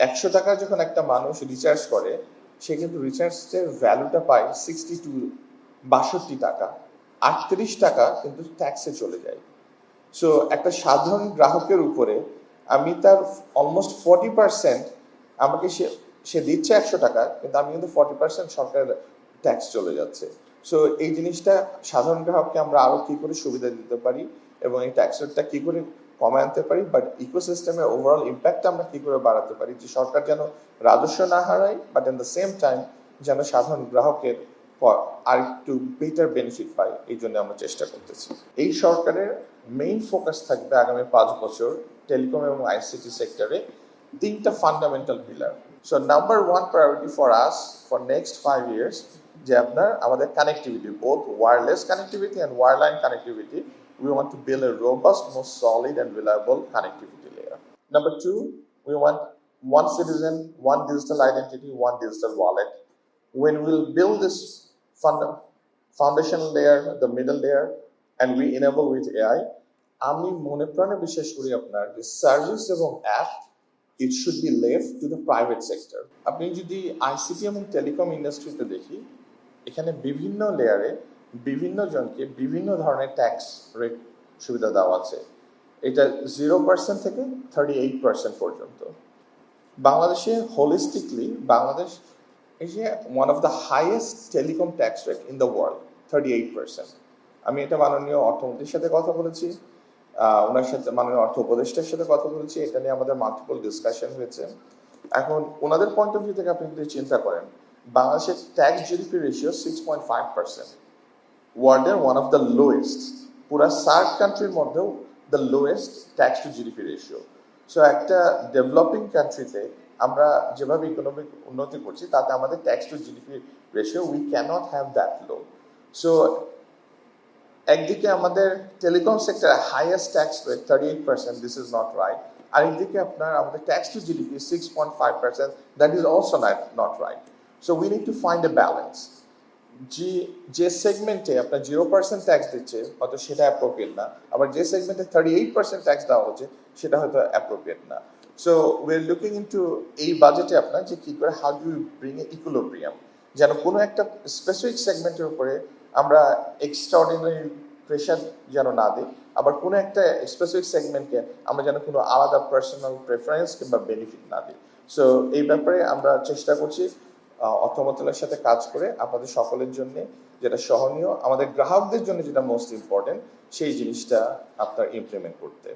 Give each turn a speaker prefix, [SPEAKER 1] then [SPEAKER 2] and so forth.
[SPEAKER 1] 100 টাকা যখন একটা মানুষ রিচার্জ করে, সে কিন্তু রিচার্জের ভ্যালুটা পায় 62 টাকা। 38 টাকা কিন্তু ট্যাক্সে চলে যায়। সো একটা সাধারণ গ্রাহকের উপরে আমি তার অলমোস্ট 40% আমাকে সে দিচ্ছে 100 টাকা, কিন্তু আমি কিন্তু 40% সরকারের ট্যাক্স চলে যাচ্ছে। সো এই জিনিসটা সাধারণ গ্রাহককে আমরা আরো কি করে সুবিধা দিতে পারি এবং এই ট্যাক্স রেটটা কি করে কমায় আনতে পারি, বাট ইকোসিস্টেমের ওভারঅল ইম্প্যাক্ট আমরা কি করে বাড়াতে পারি, যে সরকার যেন রাজস্ব না হারায়, but in the same time যেন সাধারণ গ্রাহকের আর একটু বেটার বেনিফিট পায়, এই জন্য আমরা চেষ্টা করতেছি। এই সরকারের মেইন ফোকাস থাকবে আগামী 5 বছর টেলিকম এবং আইসিটি সেক্টরে 3টা fundamental pillar. So number 1 priority for us for next 5 years যে আপনার আমাদের connectivity, both wireless connectivity and wireline connectivity. We want to build a robust, more solid and reliable connectivity layer. Number 2, we want one citizen, one digital identity, one digital wallet. When we'll build this foundation layer, the middle layer, and we enable with AI, আমি মনে প্রাণে বিশ্বাস করি আপনার যে service এবং app it should be left to the private sector. আপনি যদি আইসিটি এবং টেলিকম ইন্ডাস্ট্রিতে দেখি, এখানে বিভিন্ন লেয়ারে বিভিন্ন জনকে বিভিন্ন ধরনের ট্যাক্স রেট সুবিধা দেওয়া আছে। এটা 0% থেকে 38% পর্যন্ত। বাংলাদেশে হোলিস্টিকলি Bangladesh is one of the highest telecom tax rate in the world, 38%. আমি এটা মাননীয় অর্থমন্ত্রীর সাথে কথা বলেছি, ওনার সাথে মাননীয় অর্থ উপদেষ্টার সাথে কথা বলেছি, এটা নিয়ে আমাদের মাল্টিপল ডিসকাশন হয়েছে। এখন ওনাদের পয়েন্ট অফ ভিউ থেকে আপনি যদি চিন্তা করেন, বাংলাদেশের ট্যাক্স জিডিপি রেশিও 6.5%, ওয়ার্ল্ডের ওয়ান অফ দ্য লোয়েস্ট, পুরা সার্ক কান্ট্রির মধ্যেও the lowest tax to GDP ratio. So একটা ডেভেলপিং কান্ট্রিতে আমরা যেভাবে ইকোনমিক উন্নতি করছি, তাতে আমাদের tax to GDP ratio we can't have that low. So একদিকে আমাদের টেলিকম সেক্টরে highest tax rate 38%, this is not right. আর একদিকে আপনার আমাদের tax to GDP 6.5%, that is also not right. So we need to find A balance. যে সেগমেন্টে আপনার 0% ট্যাক্স দিচ্ছে হয়তো সেটা অ্যাপ্রোপ্রিয়েট না, আবার যে সেগমেন্টে 38% ট্যাক্স দেওয়া হচ্ছে সেটা হয়তো অ্যাপ্রোপ্রিয়েট না। So we are looking into এই বাজেটে আপনার যে কি করে how do you bring a equilibrium, যেন কোনো একটা স্পেসিফিক সেগমেন্টের উপরে আমরা এক্সট্রাঅর্ডিনারি প্রেশার যেন না দিই, আবার কোনো একটা স্পেসিফিক সেগমেন্টকে আমরা যেন কোনো আলাদা পার্সোনাল প্রেফারেন্স কিংবা বেনিফিট না দিই। সো এই ব্যাপারে আমরা চেষ্টা করছি অর্থ মন্ত্রণালয়ের সাথে কাজ করে আপনাদের সকলের জন্য যেটা সহনীয়, আমাদের গ্রাহকদের জন্য যেটা মোস্ট ইম্পর্টেন্ট, সেই জিনিসটা আপনার ইমপ্লিমেন্ট করতে।